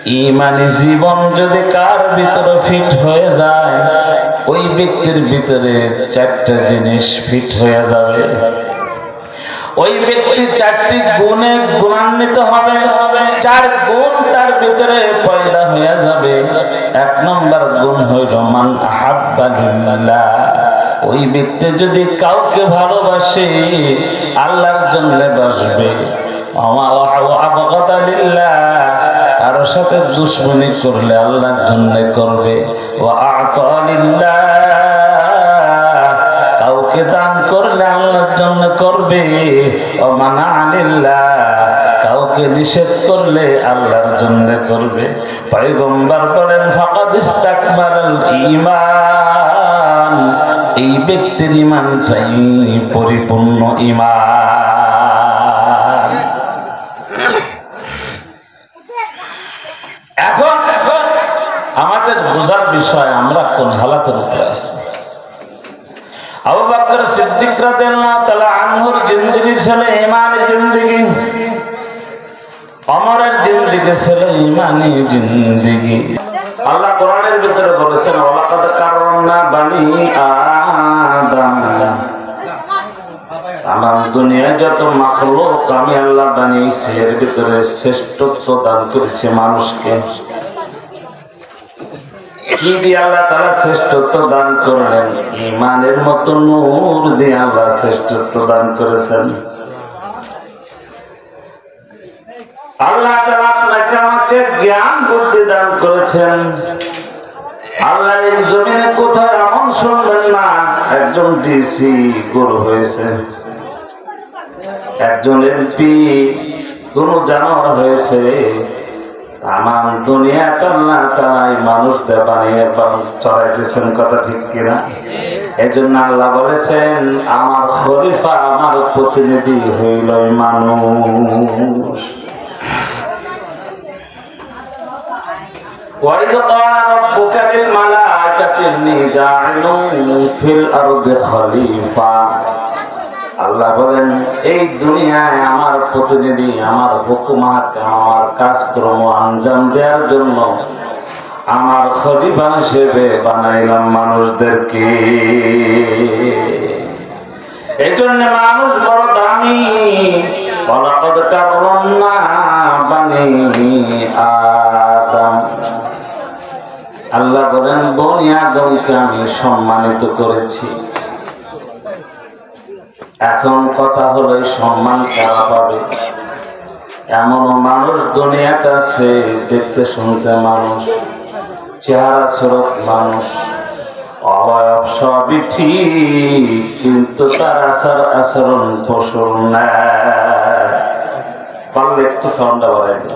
ইমানি জীবন যদি কার ভিতরে ফিট হয়ে যায়, ওই ব্যক্তির ভিতরে চারটা জিনিস ফিট হয়ে যাবে। ওই ব্যক্তি চারটি গুণে গুণান্বিত হবে, চার গুণ তার ভিতরে পয়দা হয়ে যাবে। এক নম্বর গুণ হইল মান আহাব্বা লিল্লাহ। ওই ব্যক্তি যদি কাউকে ভালোবাসে, আল্লাহর জন্য বাসবে। আবগাদা লিল্লাহ, কারোর সাথে দুশমনি করলে আল্লাহর জন্য করবে। ওয়া আ'তা লিল্লাহ, কাউকে দান করলে আল্লাহর জন্য করবে। ও মানা লিল্লাহ, কাউকে নিষেধ করলে আল্লাহর জন্য করবে। পয়গম্বর বলেন ফাকাদ ইস্তাকমালাল ঈমান, এই ব্যক্তির ঈমানটাই পরিপূর্ণ ঈমান। এখন আমাদের বোঝার বিষয় আমরা কোন হালাতের উপরে আছি। আবু বকর সিদ্দিক রাদিয়াল্লাহু তাআলা আনহুর জিন্দেগি ছিল ঈমানি জিন্দেগি, ওমরের জিন্দেগি ছিল ঈমানি জিন্দেগি। আল্লাহ কোরআনের ভিতরে বলেছেন ওয়ালাকাদ কাররামনা বানি আদম, আমার দুনিয়ায় যত মাখলুক আমি আল্লাহ বানিয়েছি এর ভিতরে শ্রেষ্ঠত্ব দান করেছি মানুষকে। কি দিয়ে আল্লাহ তাআলা শ্রেষ্ঠত্ব দান করলেন? ঈমানের মতো নূর দিয়ে আল্লাহ শ্রেষ্ঠত্ব দান করেছেন। আল্লাহ তাআলা আপনাকে আমাকে জ্ঞান বুদ্ধি দান করেছেন। আল্লাহ এই জমিনে কোথায় এমন শুনবেন না একজন ডিসি গরু হয়েছে, একজন এমপি কোন জানোয়ার হয়েছে। আমার দুনিয়াটা আল্লাহ তাই মানুষদের বানিয়ে চড়াইতেছেন, কথা ঠিক কিনা? এই জন্য আল্লাহ বলেছেন আমার খলিফা, আমার প্রতিনিধি হইল মানুষ। وَإِذْ قَالَ رَبُّكَ لِلْمَلَائِكَةِ إِنِّي جَاعِلٌ فِي الْأَرْضِ خَلِيفَةً। আল্লাহ বলেন এই দুনিয়ায় আমার প্রতিনিধি, আমার হুকুমাত, আমার কাজকর্ম আঞ্জাম দেওয়ার জন্য আমার খলিফা হিসেবে বানাইলাম মানুষদেরকে। এই জন্য মানুষ বড় দামি। ওয়ালাকাদ কাররামনা বানি আদম, আল্লাহ বলেন বনি আদমকে আমি সম্মানিত করেছি। এখন কথা হলো এই সম্মান কারা পাবে? এমন মানুষ দুনিয়াতে আছে, দেখতে শুনতে মানুষ, চেহারা সুরত মানুষ, অবয়ব সবই ঠিক, কিন্তু তার আচরণ পশুর না। পারলে একটু সাউন্ডটা বাড়াই দিল।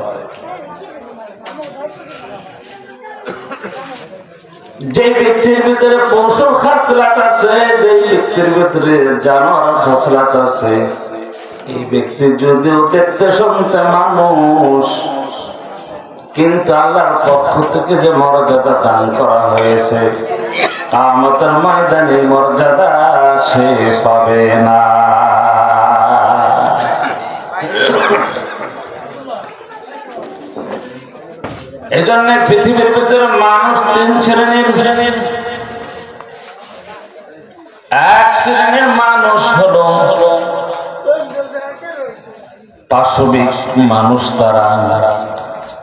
যে ব্যক্তির ভিতরে পশুর খাসলাত আছে, যে ব্যক্তির ভিতরে জানোয়ার খাসলাত আছে, এই ব্যক্তি যদিও দেখতে শুনতে মানুষ, কিন্তু আল্লাহর পক্ষ থেকে যে মর্যাদা দান করা হয়েছে, কিয়ামতের ময়দানে মর্যাদা সে পাবে না। এজন্য পৃথিবীর ভিতরে মানুষ তিন শ্রেণীর। এক শ্রেণীর মানুষ হলো পাশবিক মানুষ, তারা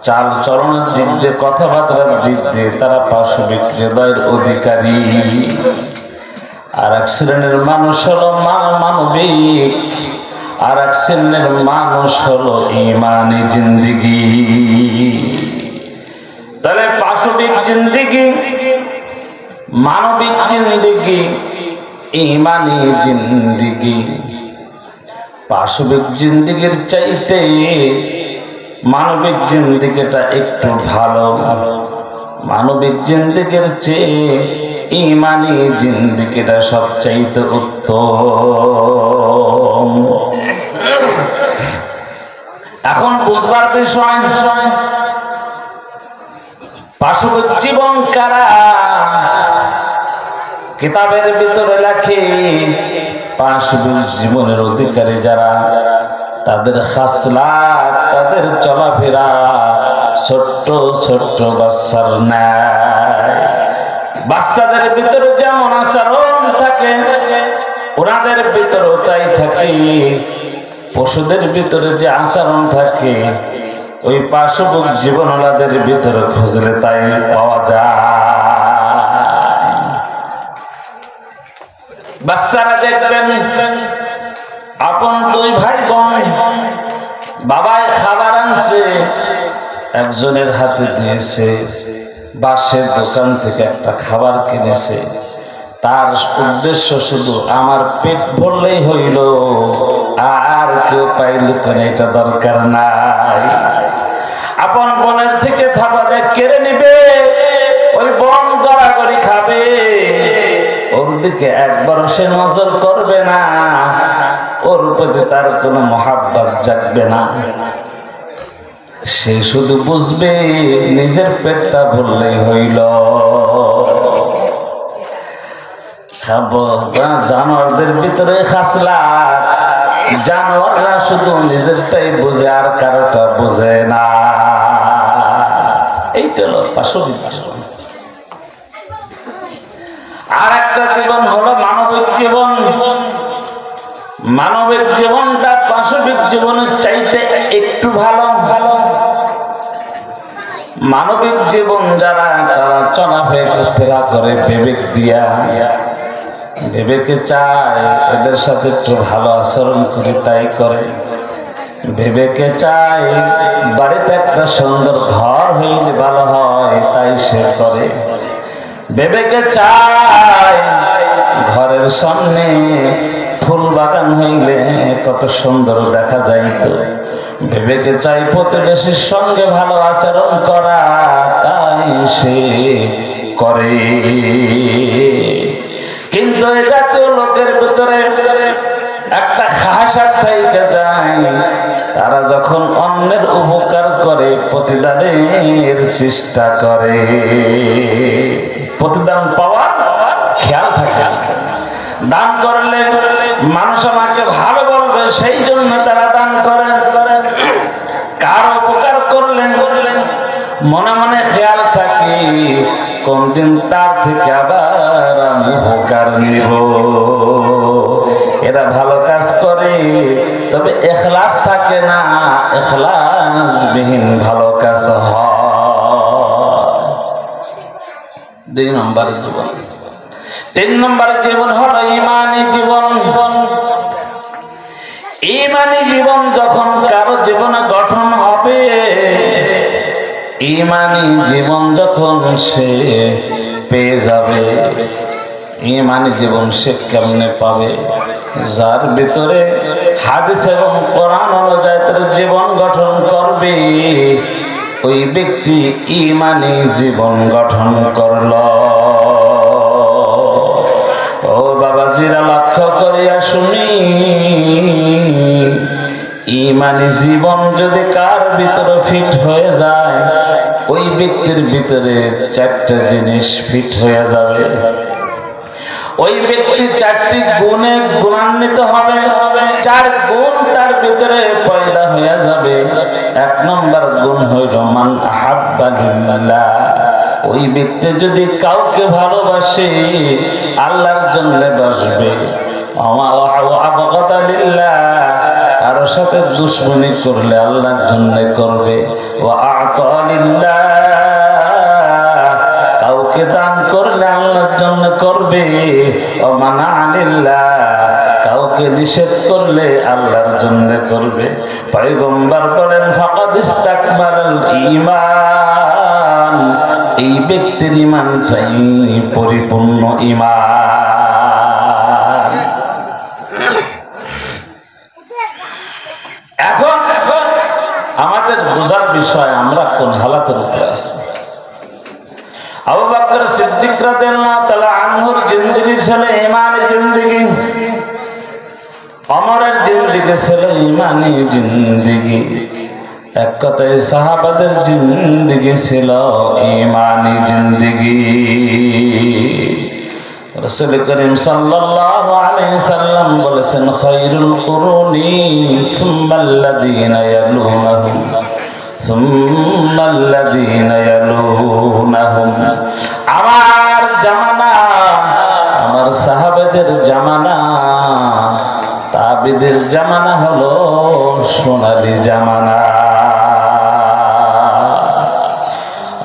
চাল চলনের দিক দিয়ে, কথাবার্তার দিক দিয়ে তারা পাশবিক হৃদয়ের অধিকারী। আর এক শ্রেণীর মানুষ হলো মানবিক, আর এক শ্রেণীর মানুষ হলো ঈমানি জিন্দেগি। তাহলে পাশবিক জিন্দেগি, মানবিক জিন্দেগি, ঈমানি জিন্দেগি। পাশবিক জিন্দেগির চাইতে মানবিক জিন্দেগিটা একটু ভালো। মানবিক জিন্দেগির চেয়ে ঈমানি জিন্দেগিটা সবচাইতে উত্তম। এখন বুঝবার বিষয় পাশবিক জীবন কারা? কিতাবের ভিতরে লেখে পাশবিক জীবনের অধিকারী যারা, তাদের খাসলাত, তাদের চলাফেরা ছোট্ট ছোট্ট বাচ্চার ন্যায়। বাচ্চাদের ভিতরে যেমন আচরণ থাকে ওনাদের ভিতরেও তাই থাকে। পশুদের ভিতরে যে আচরণ থাকে ওই পাশবিক জীবনওয়ালাদের ভিতরে খুঁজলে তাই পাওয়া যায়। বাচ্চারা দেখবেন আপন দুই ভাই বোন, বাবাই খাবার আনছে, একজনের হাতে দিয়েছে, বাসের দোকান থেকে একটা খাবার কিনেছে, তার উদ্দেশ্য শুধু আমার পেট ভরলেই হইল, আর কেউ পাইল কেনে এটা দরকার নাই। আপন বোনের থেকে থাবাতে কেড়ে নিবে, ওই বোন গড়াগড়ি খাবে, ওর দিকে একবারও সে নজর করবে না, ওর প্রতি তার কোনো মহাব্বত জাগবে না। সে শুধু বুঝবে নিজের পেটটা ভরলেই হইল। জানোয়ারদের ভিতরে খাসলা, জানোয়াররা শুধু নিজেরটাই বুঝে আর কারোটা বুঝে না। এইটা হলো পাশবিক জীবন। আর একটা জীবন হলো মানবিক জীবন। মানবিক জীবনটা পাশবিক জীবনের চাইতে একটু ভালো। মানবিক জীবন যারা, তারা চলাফেরা করে বিবেক দিয়া, বিবেকে চায় এদের সাথে একটু ভালো আচরণ করি, তাই করে। বিবেকে চায় বাড়িতে একটা সুন্দর ঘর হইলে ভালো হয়, তাই সে করে। বিবেকে চায় ঘরের সামনে ফুল বাগান হইলে কত সুন্দর দেখা যাইত। বিবেকে চাই প্রতিবেশীর সঙ্গে ভালো আচরণ করা, তাই সে করে। কিন্তু এই জাতীয় লোকের ভিতরে একটা খাসার থেকে যায়, তারা যখন অন্যের উপকার করে প্রতিদানের চেষ্টা করে। প্রতিদান পাওয়ার খেয়াল থাকে। দান করলে মানুষ আমাকে ভালো বলবে, সেই জন্য তারা দান করেন। কার উপকার করলেন মনে মনে খেয়াল থাকে, কোন দিন তার থেকে আবার আমি উপকার নিব। এরা ভালো কাজ করে, তবে ইখলাস থাকে না, ইখলাসবিহীন ভালো কাজ হয়। 2 নম্বর জীবন। 3 নম্বর জীবন হলো ঈমানী জীবন। ঈমানী জীবন যখন কারো জীবনে গঠন হবে, ঈমানী জীবন যখন সে পেয়ে যাবে, ঈমানী জীবন সে কেমনে পাবে? যার ভিতরে হাদিস এবং কোরআন অনুযায়ী তার জীবন গঠন করবে, ওই ব্যক্তি ঈমানী জীবন গঠন করল। ও বাবাজিরা, লক্ষ্য করিয়া শুনি, ঈমানী জীবন যদি কার ভিতরে ফিট হয়ে যায়, ওই ব্যক্তির ভিতরে 4টা জিনিস ফিট হয়ে যাবে। ওই ব্যক্তি 4টি গুণে গুণান্বিত হবে। 4 গুণ তার ভিতরে পয়দা হয়ে যাবে। 1 নম্বর গুণ হইল মান আহাব্বা লিল্লাহ। ওই ব্যক্তি যদি কাউকে ভালোবাসে, আল্লাহর জন্য বাসবে। আবগাদা লিল্লাহ, কারোর সাথে দুশমনি করলে আল্লাহর জন্য করবে। ওয়া আ'তা লিল্লাহ, কাউকে দান করলে আল্লাহর জন্য করবে। ও মানা লিল্লাহ, কাউকে নিষেধ করলে আল্লাহর জন্য করবে। পয়গম্বর বলেন ফাকাদ ইস্তাকমালাল ঈমান, এই ব্যক্তির ঈমানটাই পরিপূর্ণ ঈমান। এখন আমাদের বোঝার বিষয় আমরা কোন হালাতের উপরে আছি। আবু বকর সিদ্দিক রাদিয়াল্লাহু তাআলা আনহুর জিন্দেগি ছিল ঈমানী জিন্দেগি, ওমরের জিন্দেগি ছিল ঈমানী জিন্দেগি। এক কথায় সাহাবাদের জিন্দেগি ছিল ঈমানী জিন্দেগি। রাসূল করিম সাল্লাল্লাহু আলাইহি সাল্লাম বলেছেন, খায়রুল কুরুনি সুম্মাল্লাযীনা ইয়ালুনাহুম সুম্মাল্লাযীনা ইয়ালুনাহুম, আমার জামানা, আমার সাহাবাদের জামানা, তাবিদের জামানা হলো সোনালী জামানা।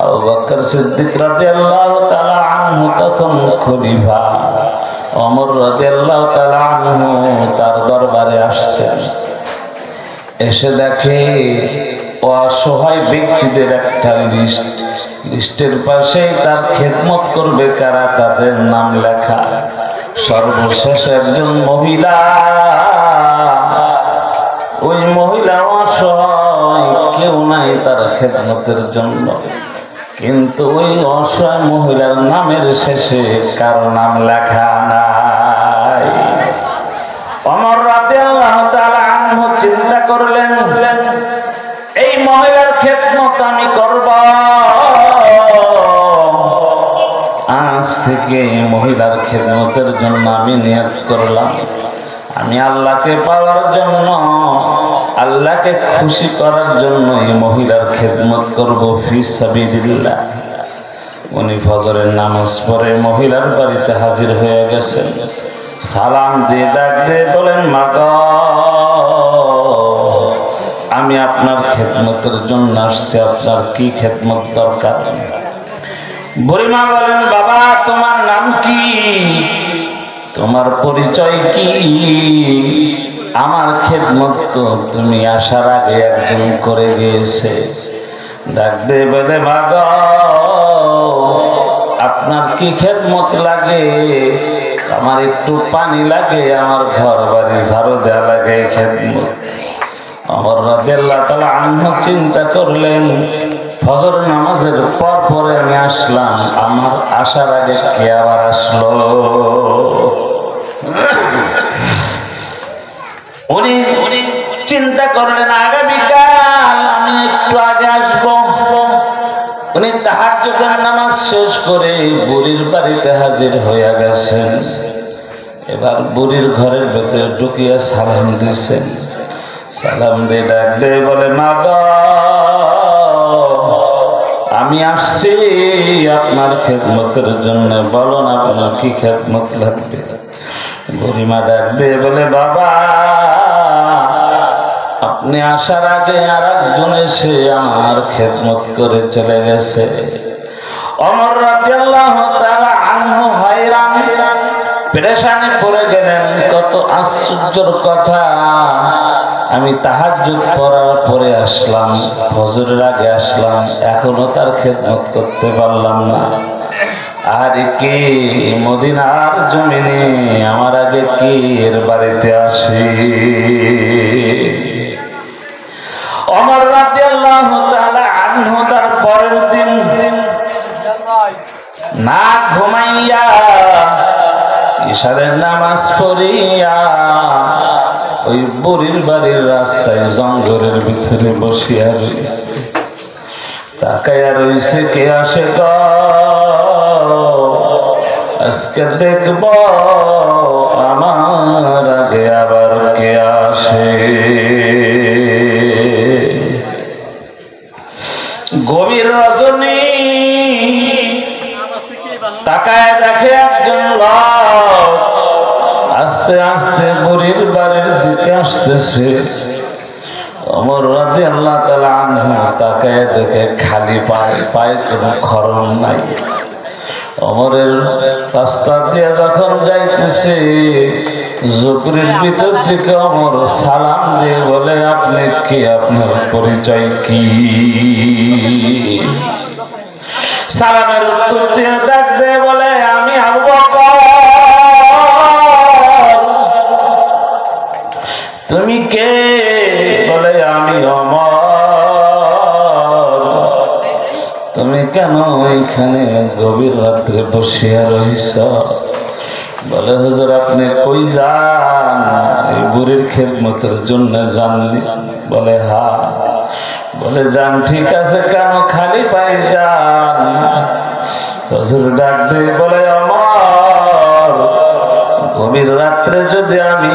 আবু বকর সিদ্দিক রাদিয়াল্লাহু তাআলা আনহু তখন খলিফা, ওমর রাদিয়াল্লাহু তাআলা আনহু তার দরবারে আসছেন। এসে দেখে অসহায় ব্যক্তিদের একটা লিস্টের পাশে তার খেদমত করবে কারা, তাদের নাম লেখা। সর্বশেষ একজন মহিলা, ওই মহিলা অসহায়, কেউ নাই তার খেদমতের জন্য, কিন্তু ওই অসহায় মহিলার নামের শেষে কারো নাম লেখা নাই। ওমর রাদিয়াল্লাহু তাআলা আনহু চিন্তা করলেন, এই মহিলার খেদমত আমি করব। আজ থেকে মহিলার খেদমতের জন্য আমি নিয়ত করলাম, আমি আল্লাহকে পাওয়ার জন্য, আল্লাহকে খুশি করার জন্য এই মহিলার খেদমত করব ফি সাবিলিল্লাহ। উনি ফজরের নামাজ পড়ে মহিলার বাড়িতে হাজির হয়ে গেছেন। সালাম দিয়ে ডাক দিয়ে বলেন, মা গো, আমি আপনার খেদমতের জন্য আসছি, আপনার কি খেদমত দরকার? বুড়িমা বলেন, বাবা তোমার নাম কি, তোমার পরিচয় কি? আমার খেদমত তো তুমি আসার আগে একজন করে গিয়েছে। ডাক দিয়ে বলে, মা গো, আপনার কি খেদমত লাগে? আমার একটু পানি লাগে, আমার ঘর বাড়ি ঝাড়ু দেওয়া লাগে, খেদমত। ওমর রাদিয়াল্লাহু তাআলা আনহু চিন্তা করলেন, ফজর নামাজের পর পরে আমি আসলাম, আমার আসার আগে কে আবার আসলো? উনি চিন্তা করলেন, আগামীকাল আমি একটু আগে আসবো। উনি তাহাজ্জুদের নামাজ শেষ করে বুড়ির বাড়িতে হাজির হয়ে গেছেন। এবার বুড়ির ঘরের ভেতরে ঢুকিয়া সালাম দিছেন। সালাম দিয়ে ডাক দিয়ে বলে, মা গো, আমি আসছি আপনার খেদমতের জন্য, বলুন আপনার কি খেদমত লাগবে? বুড়িমা ডাক দিয়ে বলে, বাবা আপনি আসার আগে আর একজন এসে আমার খেদমত করে চলে গেছে। ওমর রাদিয়াল্লাহু তাআলা আনহু হয়রান, পেরেশানি পড়ে গেলেন। কত আশ্চর্যের কথা, আমি তাহাজ্জুদ পড়ার পরে আসলাম, ফজরের আগে আসলাম, এখনো তার খেদমত করতে পারলাম না। আর কি মদিনার জমিনে আমার আগে কি এর বাড়িতে আসে? ওমর রাদিয়াল্লাহু তাআলা আনহু তার পরের দিন না ঘুমাইয়া ইশারের নামাজ পড়িয়া ওই বুড়ির বাড়ির রাস্তায় জঙ্গলের ভিতরে বসিয়া রয়েছে। তাকাইয়া রয়েছে, কে আসে গো, আজকে দেখব আমার আগে আবার কে আসে। গভীর রজনী, তাকায় দেখে একজন লোক আস্তে আস্তে বুড়ির বাড়ির দিকে আসতেছে। ওমর রাদিয়াল্লাহু তাআলা আনহু তাকায় দেখে খালি পায়ে, পায়ে কোনো খরম নাই। ওমরের রাস্তা দিয়ে যখন যাইতেছে, জুবরির ভিতর থেকে ওমর সালাম দিয়ে বলে, আপনি কি, আপনার পরিচয় কি? সালামের উত্তর দিয়ে ডাক দিয়ে বলে, আমি আবু বকর। তুমি কে? বলে, আমি ওমর। তুমি কেন এইখানে গভীর রাত্রে বসিয়া রইছ? বলে, হুজুর আপনি কই যান? এই বুড়ির খেদমতের জন্য জানলি? বলে, হ্যাঁ। বলে, যান, ঠিক আছে, কেন খালি পায়ে যান? হুজুর ডাক দিয়ে বলে, ওমর, গভীর রাত্রে যদি আমি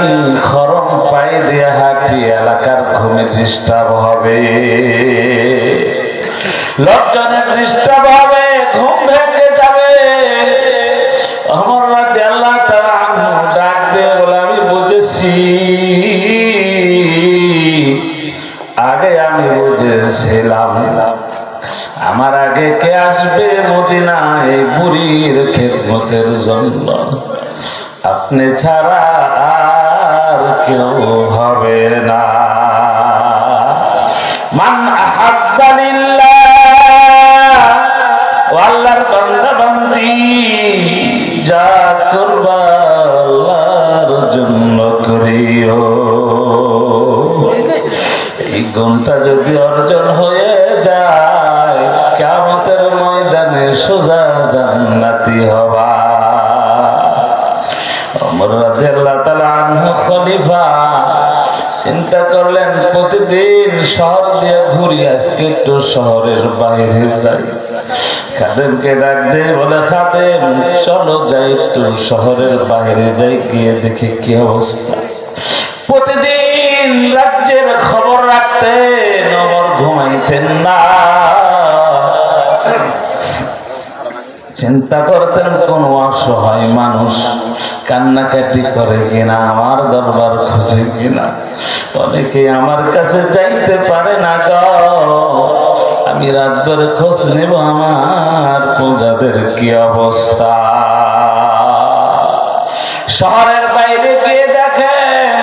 খরম পায়ে দিয়ে হাঁটি, এলাকার ঘুমে ডিস্টার্ব হবে। লোকজনে ডিস্টার্ব হবে, ঘুম ভেঙে যাবে। ওমর রাদিয়াল্লাহু তাআলা আনহু ডাক দিয়ে বলে, আমি বুঝেছি, আগে আমি বুঝেছিলাম আমার আগে কে আসবে মদিনায় এই বুড়ির খেদমতের জন্য, আপনি ছাড়া আর কেউ হবে না। মান আহাব্বা লিল্লাহ, আল্লাহর বান্দা বান্দি যা করবা আল্লাহর জন্য করিও। এই গুণটা যদি অর্জন হয়ে যায়, কিয়ামতের ময়দানে সোজা জান্নাতি হবা। ওমর রাদিয়াল্লাহু তাআলা আনহু খলিফা চিন্তা করলেন, প্রতিদিন শহর দিয়ে ঘুরি, আজকে একটু শহরের বাইরে যাই। খাদেমকে ডাক দিয়ে বলে, খাদেম চলো যাই একটু শহরের বাইরে যাই, গিয়ে দেখি কি অবস্থা। প্রতিদিন রাজ্যের খবর রাখতেন, ওমর ঘুমাইতেন না। চিন্তা করতেন কোন অসহায় মানুষ কান্নাকাটি করে কিনা, আমার দরবার খুঁজে কিনা। অনেকে আমার কাছে যাইতে পারে না গো, আমি রাত ধরে খোঁজ নেব আমার প্রজাদের কি অবস্থা। শহরের বাইরে গিয়ে দেখেন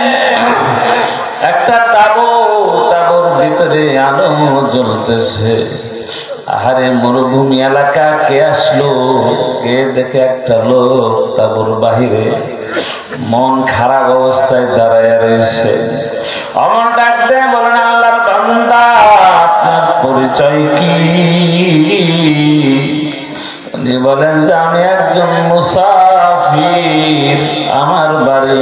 একটা তাঁবুর ভিতরে আলো জ্বলতেছে। আহারে, মরুভূমি এলাকা, কে আসলো? কে দেখে একটা লোক তাঁবুর বাহিরে মন খারাপ অবস্থায় দাঁড়ায় রয়েছে। অমর ডাক দেয়, বলেন, আল্লাহর বান্দা আপনার পরিচয় কি? উনি বলেন যে আমি একজন মুসাফির, আমার বাড়ি